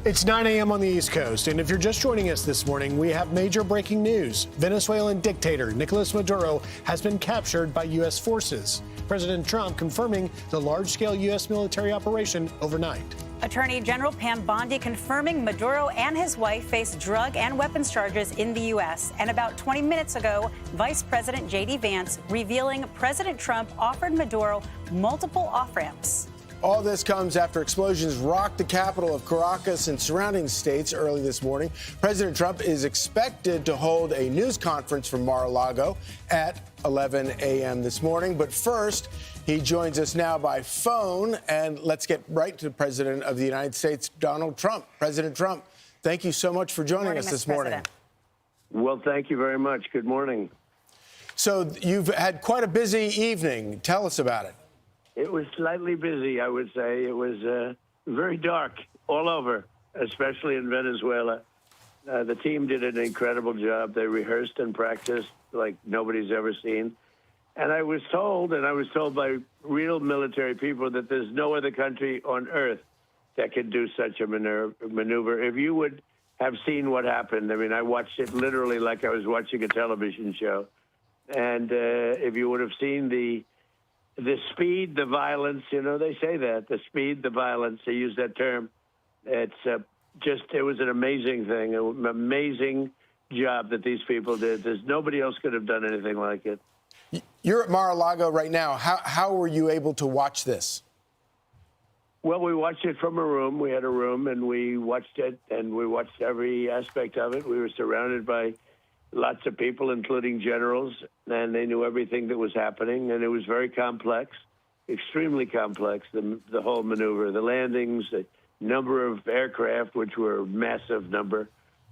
It's 9 a.m. on the East Coast, and if you're just joining us this morning, we have major breaking news. Venezuelan dictator Nicolas Maduro has been captured by U.S. forces. President Trump confirming the large-scale U.S. military operation overnight. Attorney General Pam Bondi confirming Maduro and his wife face drug and weapons charges in the U.S. And about 20 minutes ago, Vice President J.D. Vance revealing President Trump offered Maduro multiple off-ramps. All this comes after explosions rocked the capital of Caracas and surrounding states early this morning. President Trump is expected to hold a news conference from Mar-a-Lago at 11 a.m. this morning. But first, he joins us now by phone. And let's get right to the President of the United States, Donald Trump. President Trump, thank you so much for joining us this morning. Well, thank you very much. Good morning. So you've had quite a busy evening. Tell us about it. It was slightly busy, I would say. It was very dark all over, especially in Venezuela. The team did an incredible job. They rehearsed and practiced like nobody's ever seen. And I was told by real military people that there's no other country on earth that could do such a maneuver. If you would have seen what happened, I mean, I watched it literally like I was watching a television show. And if you would have seen the speed, the violence, you know, they say that, the speed, the violence, they use that term. It's it was an amazing thing, an amazing job that these people did. There's nobody else could have done anything like it. You're at Mar-a-Lago right now. How were you able to watch this? Well, we watched it from a room. We had a room, and we watched it, and we watched every aspect of it. We were surrounded by lots of people, including generals, and they knew everything that was happening, and it was very complex, extremely complex, the whole maneuver, the landings, the number of aircraft, which were a massive number,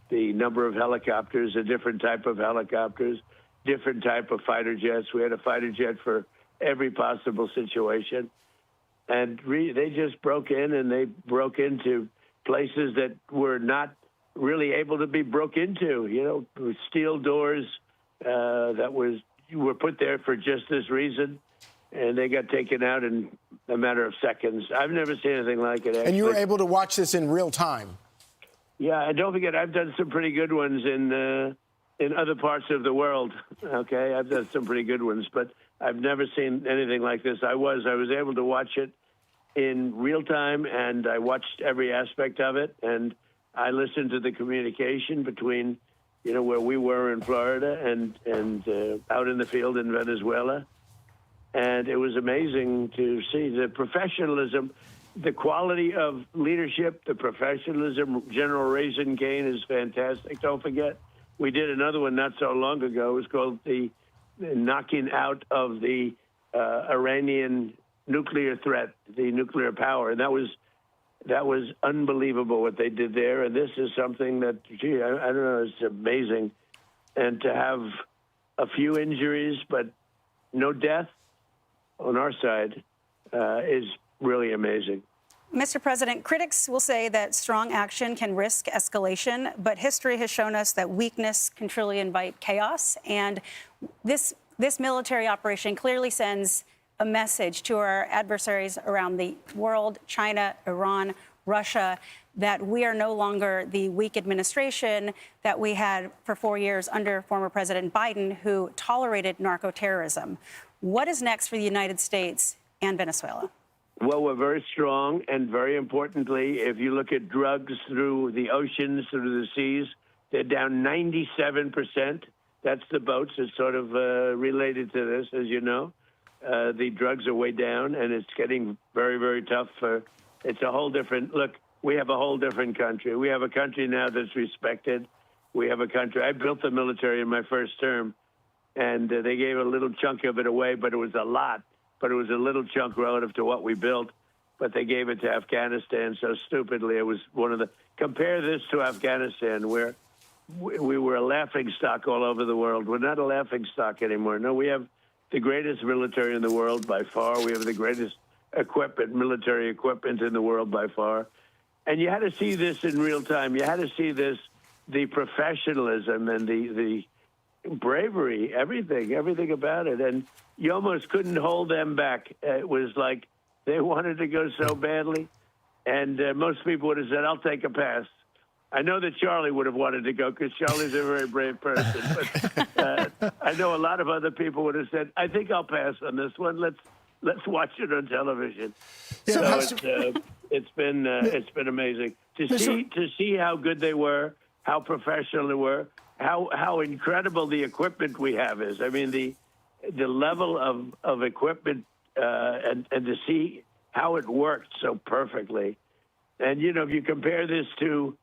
the number of helicopters, a different type of helicopters, different type of fighter jets. We had a fighter jet for every possible situation, and they just broke in, and they broke into places that were not really able to be broke into, you know, with steel doors that were put there for just this reason, and they got taken out in a matter of seconds. I've never seen anything like it, actually. And you were able to watch this in real time. Yeah, and don't forget, I've done some pretty good ones in other parts of the world, okay? I've done some pretty good ones, but I've never seen anything like this. I was able to watch it in real time, and I watched every aspect of it, and I listened to the communication between, you know, where we were in Florida and out in the field in Venezuela. And it was amazing to see the professionalism, the quality of leadership, the professionalism. General Raisin Kane is fantastic. Don't forget, we did another one not so long ago. It was called the knocking out of the Iranian nuclear threat, the nuclear power. And that was unbelievable what they did there. And this is something that, gee, I don't know, it's amazing. And to have a few injuries, but no death on our side is really amazing. Mr. President, critics will say that strong action can risk escalation, but history has shown us that weakness can truly invite chaos. And this military operation clearly sends a message to our adversaries around the world, China, Iran, Russia, that we are no longer the weak administration that we had for 4 years under former President Biden, who tolerated narco-terrorism. What is next for the United States and Venezuela? Well, we're very strong, and very importantly, if you look at drugs through the oceans, through the seas, they're down 97%. That's the boats. It's sort of related to this, as you know. The drugs are way down, and it's getting very, very tough. It's a whole different look. We have a whole different country. We have a country now that's respected. We have a country. I built the military in my first term, and they gave a little chunk of it away, but it was a lot. But it was a little chunk relative to what we built. But they gave it to Afghanistan so stupidly. It was one of the. Compare this to Afghanistan, where we were a laughing stock all over the world. We're not a laughing stock anymore. No, we have the greatest military in the world by far. We have the greatest equipment, military equipment in the world by far. And you had to see this in real time. You had to see this, the professionalism and the bravery, everything about it. And you almost couldn't hold them back. It was like they wanted to go so badly. And most people would have said, I'll take a pass. I know that Charlie would have wanted to go because Charlie's a very brave person. But I know a lot of other people would have said, I think I'll pass on this one. Let's watch it on television. Yeah, so it's been amazing to see how good they were, how professional they were, how incredible the equipment we have is. I mean, the level of equipment and to see how it worked so perfectly. And, you know, if you compare this to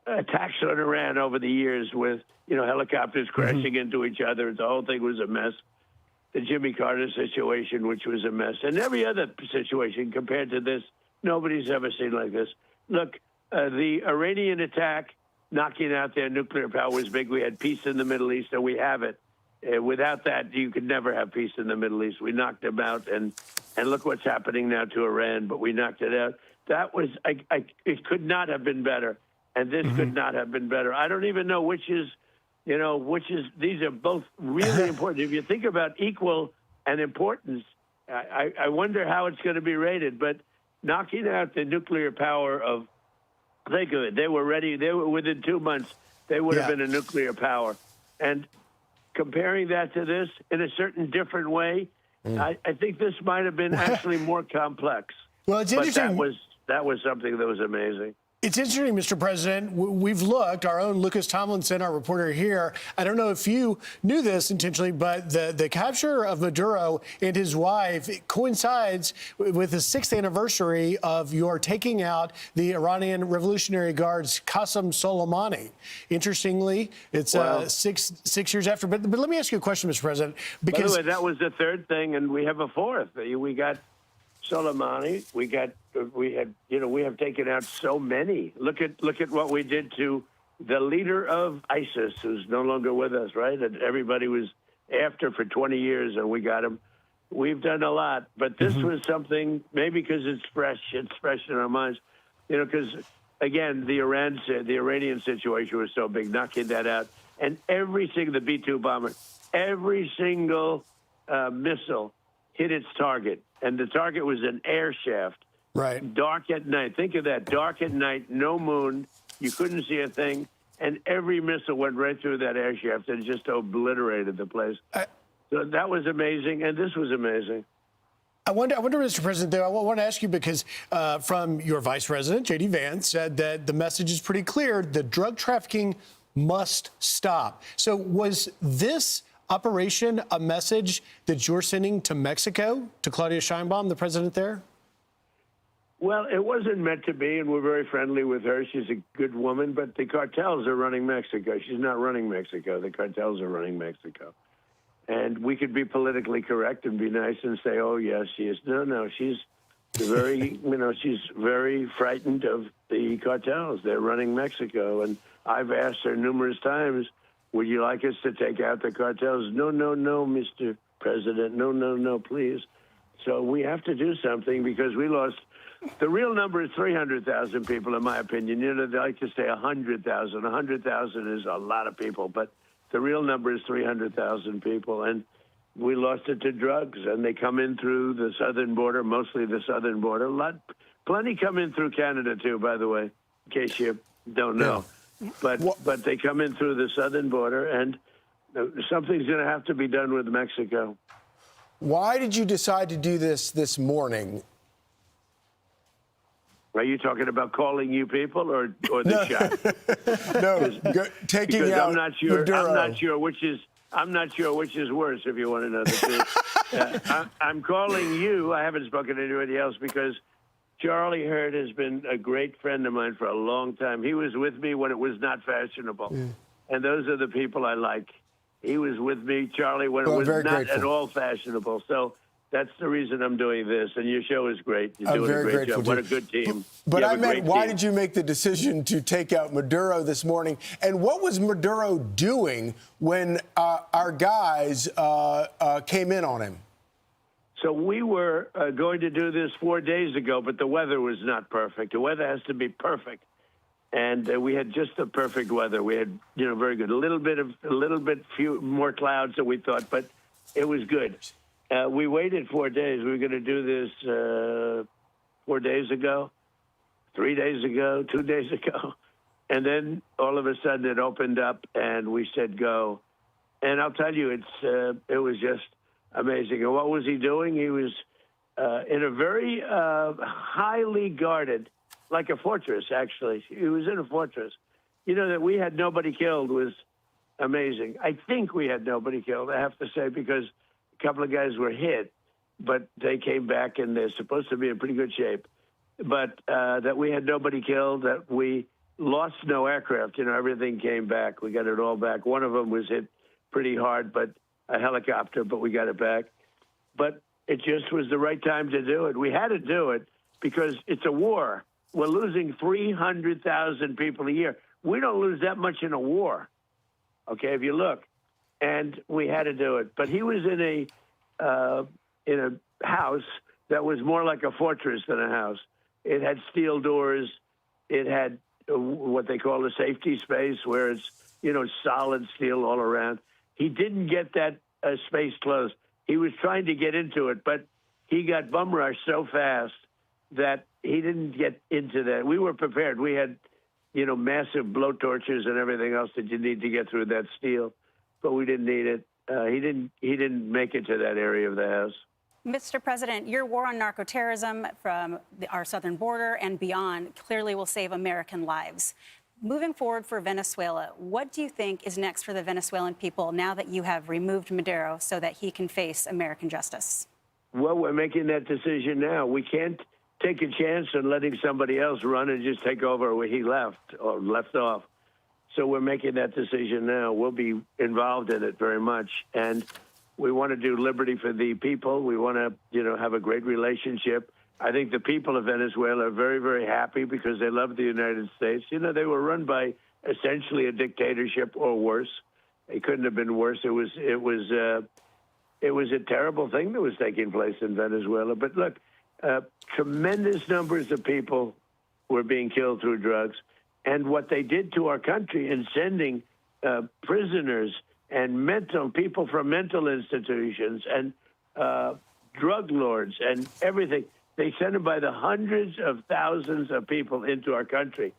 attacks on Iran over the years with, you know, helicopters crashing into each other, the whole thing was a mess. The Jimmy Carter situation, which was a mess. And every other situation compared to this, nobody's ever seen like this. Look, the Iranian attack, knocking out their nuclear power was big. We had peace in the Middle East, and we have it. Without that, you could never have peace in the Middle East. We knocked them out, and look what's happening now to Iran, but we knocked it out. That was, it could not have been better, and this could not have been better. I don't even know which is, these are both really important. If you think about equal and importance, I wonder how it's going to be rated, but knocking out the nuclear power of, think of it, they were ready, they were within 2 months, they would have been a nuclear power. And comparing that to this in a certain different way, I think this might have been actually more complex. Well, it's interesting. But that was something that was amazing. It's interesting, Mr. President. We've looked, our own Lucas Tomlinson, our reporter here. I don't know if you knew this intentionally, but the capture of Maduro and his wife coincides with the 6th anniversary of your taking out the Iranian Revolutionary Guard's Qasem Soleimani. Interestingly, it's six years after. But let me ask you a question, Mr. President. Because, by the way, that was the third thing, and we have a fourth. We got Soleimani. We have taken out so many. Look at what we did to the leader of ISIS, who's no longer with us, right? And everybody was after for 20 years, and we got him. We've done a lot, but this was something, maybe because it's fresh in our minds, you know, because again, the Iranian situation was so big, knocking that out, and the B-2 bomber, every single missile hit its target. And the target was an air shaft. Right. Dark at night. Think of that. Dark at night, no moon. You couldn't see a thing. And every missile went right through that air shaft and just obliterated the place. So that was amazing. And this was amazing. I wonder, Mr. President, though, I want to ask you because from your Vice President, J.D. Vance, said that the message is pretty clear. The drug trafficking must stop. So was this operation a message that you're sending to Mexico, to Claudia Sheinbaum, the president there? Well, it wasn't meant to be, and we're very friendly with her. She's a good woman, but the cartels are running Mexico. She's not running Mexico. The cartels are running Mexico. And we could be politically correct and be nice and say, oh, yes, she is. No, she's very, she's very frightened of the cartels. They're running Mexico. And I've asked her numerous times, would you like us to take out the cartels? No, Mr. President. No, please. So we have to do something because we lost. The real number is 300,000 people, in my opinion. You know, they like to say 100,000. 100,000 is a lot of people, but the real number is 300,000 people. And we lost it to drugs, and they come in through the southern border, mostly the southern border. Plenty come in through Canada, too, by the way, in case you don't know. Yeah. But they come in through the southern border, and something's going to have to be done with Mexico. Why did you decide to do this morning? Are you talking about calling you people or the shot? No, taking out I'm not sure which is worse. If you want to know the truth, I'm calling you. I haven't spoken to anybody else because Charlie Hurd has been a great friend of mine for a long time. He was with me when it was not fashionable. And those are the people I like. He was with me, Charlie, when it was not at all fashionable. So that's the reason I'm doing this. And your show is great. You're doing a great job. What a good team. But I meant, why did you make the decision to take out Maduro this morning? And what was Maduro doing when our guys came in on him? So we were going to do this 4 days ago, but the weather was not perfect. The weather has to be perfect. And we had just the perfect weather. We had, very good. A little bit few more clouds than we thought, but it was good. We waited 4 days. We were going to do this 4 days ago, 3 days ago, 2 days ago. And then all of a sudden it opened up and we said go. And I'll tell you, it was just amazing. And what was he doing? He was in a very highly guarded, like a fortress, actually. He was in a fortress. You know, that we had nobody killed was amazing. I think we had nobody killed, I have to say, because a couple of guys were hit, but they came back and they're supposed to be in pretty good shape. But that we had nobody killed, that we lost no aircraft. You know, everything came back. We got it all back. One of them was hit pretty hard, but a helicopter, but we got it back. But it just was the right time to do it. We had to do it because it's a war. We're losing 300,000 people a year. We don't lose that much in a war, okay, if you look. And we had to do it. But he was in a house that was more like a fortress than a house. It had steel doors. It had what they call a safety space, where it's, you know, solid steel all around. He didn't get that space closed. He was trying to get into it, but he got bum rushed so fast that he didn't get into that. We were prepared. We had, you know, massive blowtorches and everything else that you need to get through that steel, but we didn't need it. He didn't make it to that area of the house. Mr. President, your war on narco-terrorism from our southern border and beyond clearly will save American lives. Moving forward for Venezuela, what do you think is next for the Venezuelan people now that you have removed Maduro so that he can face American justice? Well, we're making that decision now. We can't take a chance on letting somebody else run and just take over where he left or left off. So we're making that decision now. We'll be involved in it very much. And we want to do liberty for the people. We want to, you know, have a great relationship. I think the people of Venezuela are very, very happy because they love the United States. You know, they were run by essentially a dictatorship or worse. It couldn't have been worse. It was a terrible thing that was taking place in Venezuela. But look, tremendous numbers of people were being killed through drugs. And what they did to our country in sending prisoners and people from mental institutions and drug lords and everything. They sent them by the hundreds of thousands of people into our country.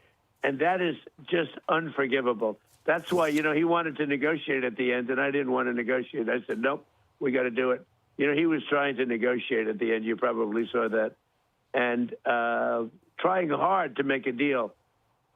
And that is just unforgivable. That's why, you know, he wanted to negotiate at the end, and I didn't want to negotiate. I said, nope, we got to do it. You know, he was trying to negotiate at the end. You probably saw that. And trying hard to make a deal.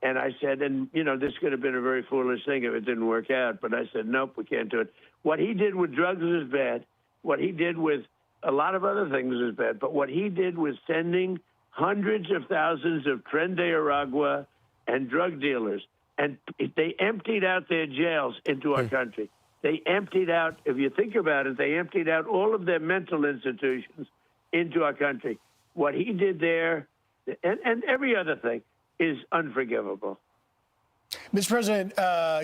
And I said, and, you know, this could have been a very foolish thing if it didn't work out. But I said, nope, we can't do it. What he did with drugs was bad. What he did with a lot of other things was bad. But what he did was sending hundreds of thousands of Tren de Aragua and drug dealers. And they emptied out their jails into our country. They emptied out, if you think about it, they emptied out all of their mental institutions into our country. What he did there, and every other thing, is unforgivable. Mr. President,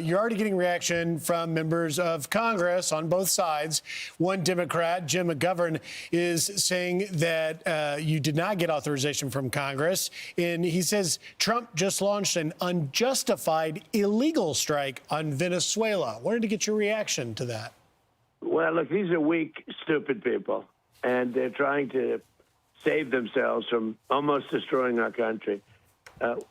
you're already getting reaction from members of Congress on both sides. One Democrat, Jim McGovern, is saying that you did not get authorization from Congress. And he says Trump just launched an unjustified illegal strike on Venezuela. Wanted to get your reaction to that. Well, look, these are weak, stupid people, and they're trying to save themselves from almost destroying our country.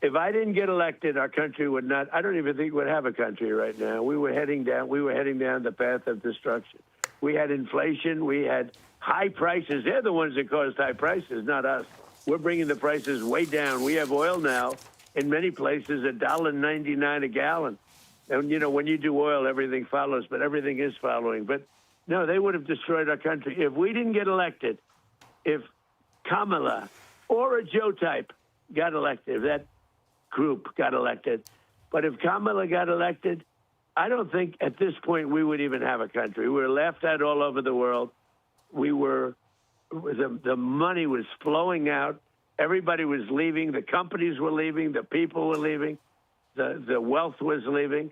If I didn't get elected, our country would not, I don't even think we'd have a country right now. We were heading down the path of destruction. We had inflation. We had high prices. They're the ones that caused high prices, not us. We're bringing the prices way down. We have oil now in many places, $1.99 a gallon. And, you know, when you do oil, everything follows, but everything is following. But, no, they would have destroyed our country. If we didn't get elected, if Kamala or a Joe type got elected, if that group got elected. But if Kamala got elected, I don't think at this point we would even have a country. We were laughed at all over the world. The money was flowing out. Everybody was leaving. The companies were leaving. The people were leaving. The wealth was leaving.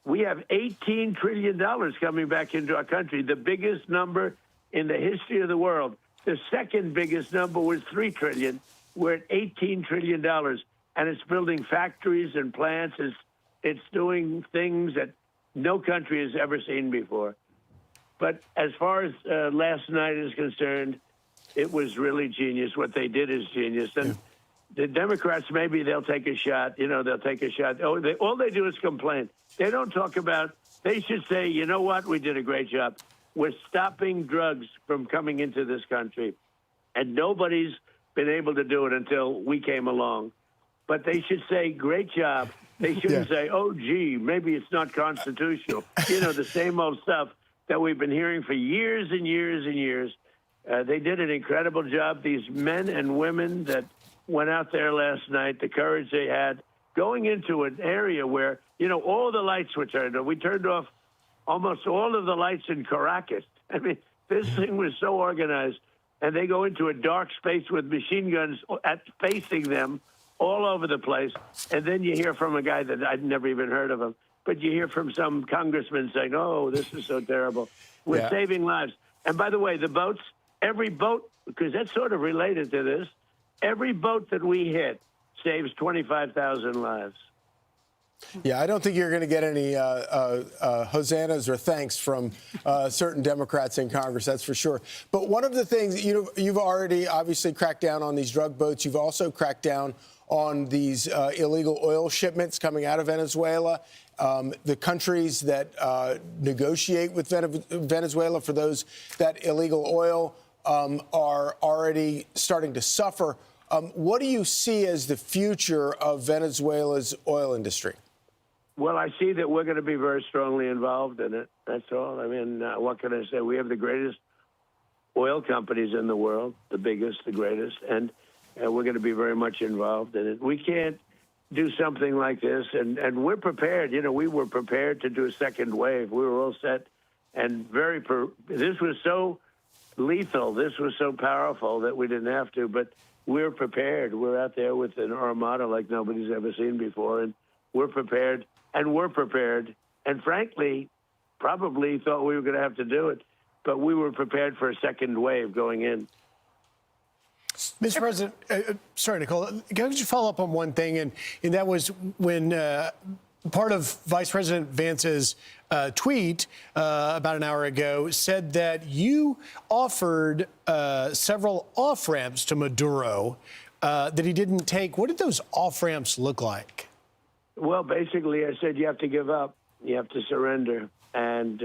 We have $18 trillion coming back into our country, the biggest number in the history of the world. The second biggest number was $3 trillion. We're at $18 trillion, and it's building factories and plants. It's doing things that no country has ever seen before. But as far as last night is concerned, It was really genius. What they did is genius. And the Democrats, maybe they'll take a shot. They'll take a shot. All they do is complain. They don't talk about, they should say, you know what, we did a great job. We're stopping drugs from coming into this country. And nobody's been able to do it until we came along. But they should say, great job. They shouldn't say, oh, gee, maybe it's not constitutional. The same old stuff that we've been hearing for years and years and years. They did an incredible job. These men and women that went out there last night, the courage they had, going into an area where, all the lights were turned off. We turned off almost all of the lights in Caracas. I mean, this thing was so organized. And they go into a dark space with machine guns facing them all over the place. And then you hear from a guy that I'd never even heard of him. But you hear from some congressman saying, oh, this is so terrible. We're saving lives. And by the way, the boats, every boat, because that's sort of related to this, every boat that we hit saves 25,000 lives. Yeah, I don't think you're going to get any hosannas or thanks from certain Democrats in Congress, that's for sure. But one of the things, you've already obviously cracked down on these drug boats. You've also cracked down on these illegal oil shipments coming out of Venezuela. The countries that negotiate with Venezuela for that illegal oil are already starting to suffer. What do you see as the future of Venezuela's oil industry? Well, I see that we're going to be very strongly involved in it. That's all. I mean, what can I say? We have the greatest oil companies in the world, the biggest, the greatest, and we're going to be very much involved in it. We can't do something like this, and we're prepared. We were prepared to do a second wave. We were all set, and this was so lethal, this was so powerful that we didn't have to, but we're prepared. We're out there with an armada like nobody's ever seen before, and we're prepared. And frankly, probably thought we were going to have to do it, but we were prepared for a second wave going in. Mr. President, sorry, Nicole, could you follow up on one thing? And that was when part of Vice President Vance's tweet about an hour ago said that you offered several off-ramps to Maduro that he didn't take. What did those off-ramps look like? Well, basically, I said you have to give up. You have to surrender. And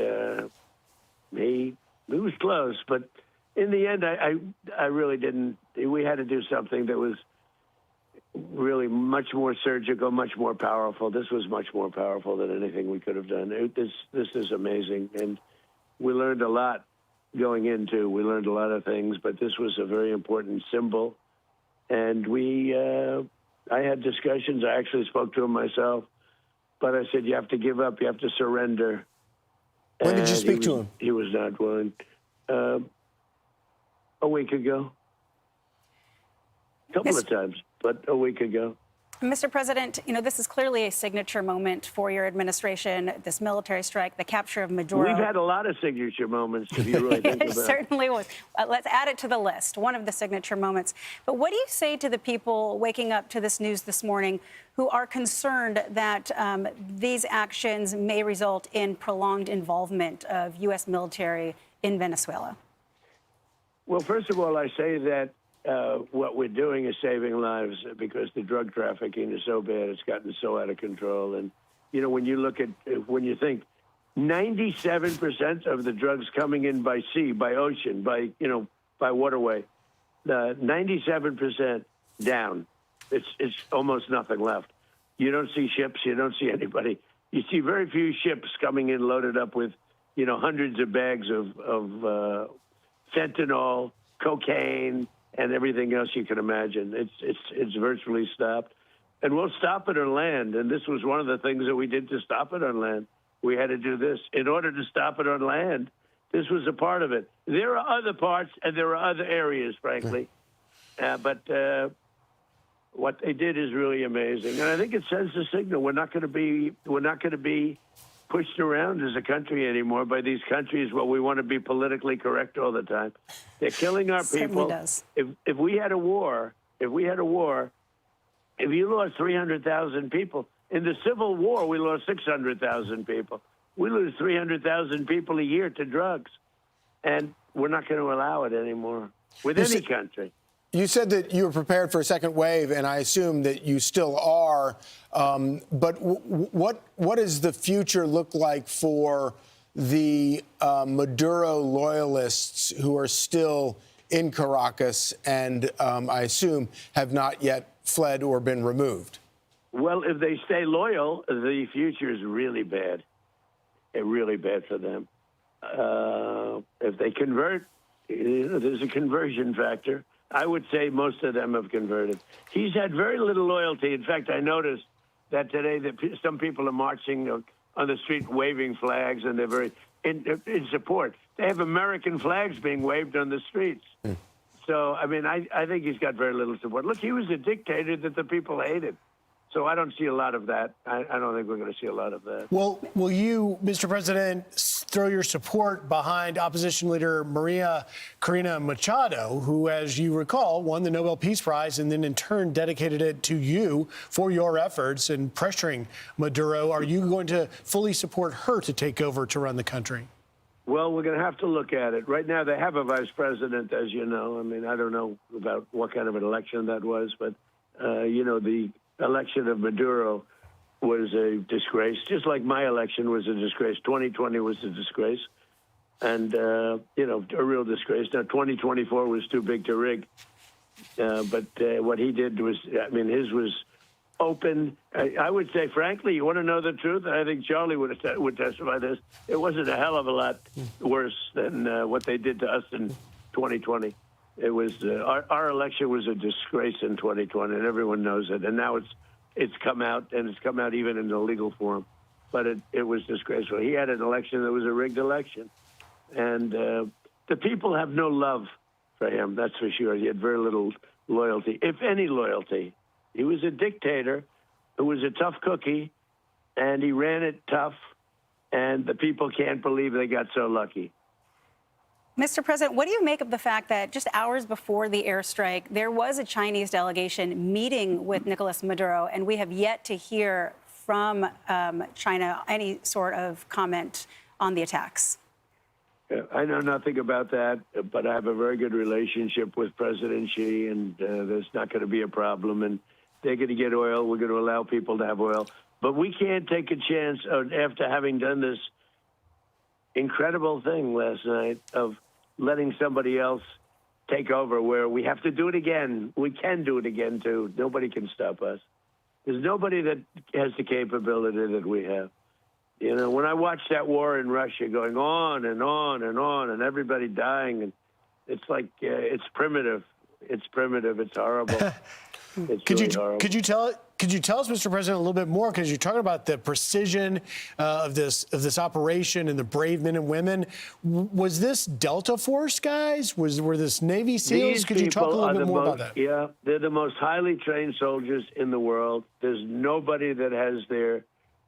he was close. But in the end, I really didn't. We had to do something that was really much more surgical, much more powerful. This was much more powerful than anything we could have done. This is amazing. And we learned a lot going into. We learned a lot of things, but this was a very important symbol. And I had discussions. I actually spoke to him myself, but I said, you have to give up. You have to surrender. When did you speak to him? He was not willing. A week ago. A couple of times, but a week ago. Mr. President, this is clearly a signature moment for your administration, this military strike, the capture of Maduro. We've had a lot of signature moments, if you really think about it. It certainly was. Let's add it to the list, one of the signature moments. But what do you say to the people waking up to this news this morning who are concerned that these actions may result in prolonged involvement of U.S. military in Venezuela? Well, first of all, I say that what we're doing is saving lives because the drug trafficking is so bad. It's gotten so out of control. And, when you think 97% of the drugs coming in by sea, by ocean, by waterway, 97% down. It's almost nothing left. You don't see ships. You don't see anybody. You see very few ships coming in loaded up with, hundreds of bags of fentanyl, cocaine, and everything else you can imagine. It's virtually stopped. And we'll stop it on land. And this was one of the things that we did to stop it on land. We had to do this. In order to stop it on land, this was a part of it. There are other parts and there are other areas, frankly. But what they did is really amazing. And I think it sends a signal. We're not going to be pushed around as a country anymore by these countries where we want to be politically correct all the time. They're killing our people. Does. If we had a war, if you lost 300,000 people, in the Civil War, we lost 600,000 people. We lose 300,000 people a year to drugs. And we're not going to allow it anymore. with any country. You said that you were prepared for a second wave, and I assume that you still are. But what does the future look like for the Maduro loyalists who are still in Caracas and I assume have not yet fled or been removed? Well, if they stay loyal, the future is really bad. Really bad for them. If they convert, there's a conversion factor. I would say most of them have converted. He's had very little loyalty. In fact, I noticed that today that some people are marching on the street waving flags, and they're very in support. They have American flags being waved on the streets. So, I mean, I think he's got very little support. Look, he was a dictator that the people hated. So I don't see a lot of that. I don't think we're going to see a lot of that. Well, will you, Mr. President, throw your support behind opposition leader Maria Corina Machado, who, as you recall, won the Nobel Peace Prize and then in turn dedicated it to you for your efforts in pressuring Maduro? Are you going to fully support her to take over to run the country? Well, we're going to have to look at it. Right now, they have a vice president, as you know. I mean, I don't know about what kind of an election that was, but, the election of Maduro was a disgrace, just like my election was a disgrace. 2020 was a disgrace, and, a real disgrace. Now, 2024 was too big to rig, but what he did was, his was open. I would say, frankly, you want to know the truth? I think Charlie would testify this. It wasn't a hell of a lot worse than what they did to us in 2020. It was our election was a disgrace in 2020, and everyone knows it. And now it's come out, and it's come out even in the legal form. But it was disgraceful. He had an election that was a rigged election, and the people have no love for him. That's for sure. He had very little loyalty, if any loyalty. He was a dictator who was a tough cookie, and he ran it tough, and the people can't believe they got so lucky. Mr. President, what do you make of the fact that just hours before the airstrike, there was a Chinese delegation meeting with Nicolas Maduro, and we have yet to hear from China any sort of comment on the attacks? I know nothing about that, but I have a very good relationship with President Xi, and there's not going to be a problem. And they're going to get oil. We're going to allow people to have oil. But we can't take a chance after having done this incredible thing last night of letting somebody else take over, where we have to do it again. We can do it again, too. Nobody can stop us. There's nobody that has the capability that we have. When I watch that war in Russia going on and on and on, and everybody dying, and it's like it's primitive. It's primitive. It's horrible. It's really horrible. Could you tell us, Mr. President, a little bit more, because you're talking about the precision of this operation and the brave men and women. Was this Delta Force guys? Were this Navy SEALs? Could you talk a little bit more about that? Yeah, they're the most highly trained soldiers in the world. There's nobody that has their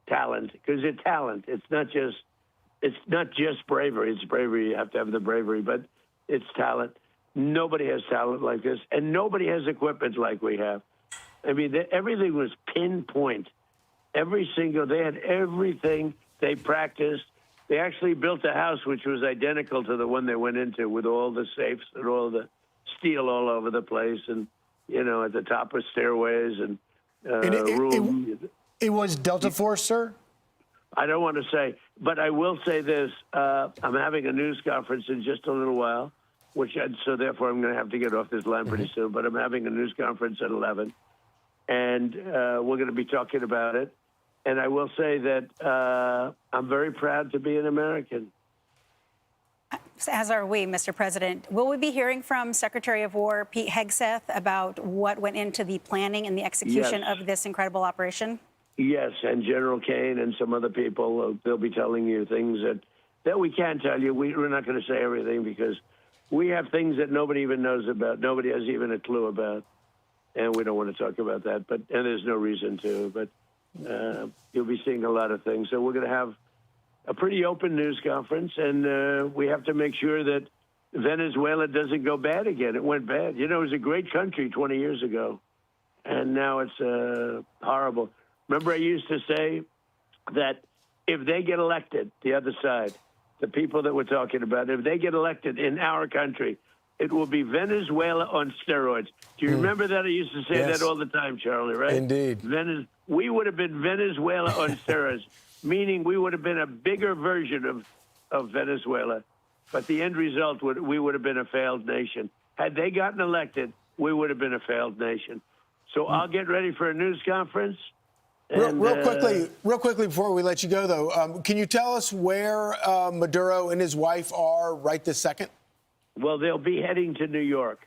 talent, because it's talent. It's not just bravery. It's bravery. You have to have the bravery, but it's talent. Nobody has talent like this, and nobody has equipment like we have. I mean, everything was pinpoint. They had everything. They practiced. They actually built a house which was identical to the one they went into, with all the safes and all the steel all over the place, and, at the top of stairways and rooms. It was Delta Force, sir? I don't want to say, but I will say this. I'm having a news conference in just a little while, so therefore I'm going to have to get off this line pretty soon, but I'm having a news conference at 11, and we're going to be talking about it. And I will say that I'm very proud to be an American. As are we, Mr. President. Will we be hearing from Secretary of War Pete Hegseth about what went into the planning and the execution of this incredible operation? Yes, and General Kane and some other people, they'll be telling you things that we can't tell you. We're not going to say everything, because we have things that nobody even knows about. Nobody has even a clue about, and we don't want to talk about that. And there's no reason to. But you'll be seeing a lot of things. So we're going to have a pretty open news conference, and we have to make sure that Venezuela doesn't go bad again. It went bad. It was a great country 20 years ago, and now it's horrible. Remember, I used to say that if they get elected, the other side, the people that we're talking about, if they get elected in our country, It will be Venezuela on steroids. Do you remember that? I used to say Yes. that all the time, Charlie, right? Indeed. We would have been Venezuela on steroids, meaning we would have been a bigger version of Venezuela. But the end result, we would have been a failed nation. Had they gotten elected, we would have been a failed nation. So I'll get ready for a news conference. And, Real quickly before we let you go, though, can you tell us where Maduro and his wife are right this second? Well, they'll be heading to New York.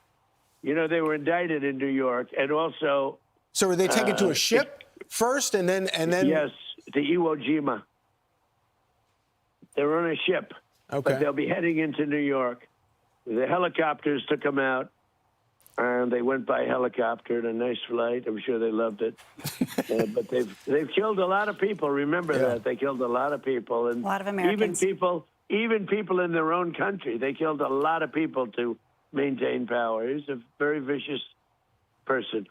You know, they were indicted in New York, and also. So are they taken to a ship first, and then? Yes, to Iwo Jima. They're on a ship, Okay. but they'll be heading into New York. The helicopters took them out, and they went by helicopter in a nice flight. I'm sure they loved it. But they've killed a lot of people. Remember that they killed a lot of people, and A lot of Americans. even people in their own country. They killed a lot of people to maintain power. He's a very vicious person.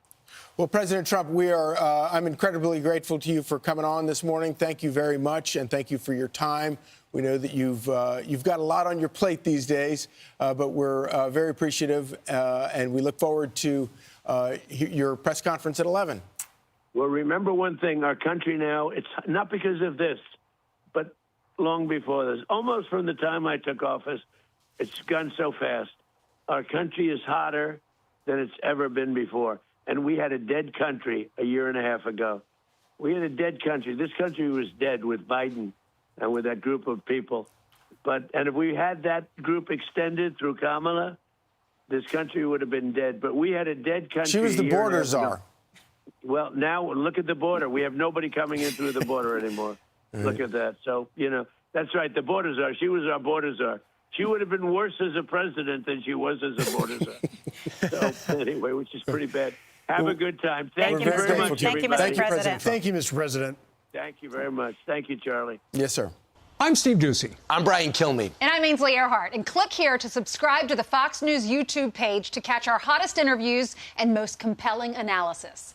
Well, President Trump, I'm incredibly grateful to you for coming on this morning. Thank you very much, and thank you for your time. We know that you've got a lot on your plate these days, but we're very appreciative, and we look forward to your press conference at 11. Well, remember one thing. Our country now, it's not because of this, but long before this, almost from the time I took office, it's gone so fast. Our country is hotter than it's ever been before. And we had a dead country a year and a half ago. We had a dead country. This country was dead with Biden and with that group of people. And if we had that group extended through Kamala, this country would have been dead. But we had a dead country. She was the border czar. czar. Well, now look at the border. We have nobody coming in through the border anymore. Look at that. So, that's right. The border czar. She was our border czar. She would have been worse as a president than she was as a border czar. So, anyway, which is pretty bad. Have a good time. Thank you very much, Thank you, everybody. Mr. President. Thank you, Mr. President. Thank you very much. Thank you, Charlie. Yes, sir. I'm Steve Ducey. I'm Brian Kilmeade. And I'm Ainsley Earhart. And click here to subscribe to the Fox News YouTube page to catch our hottest interviews and most compelling analysis.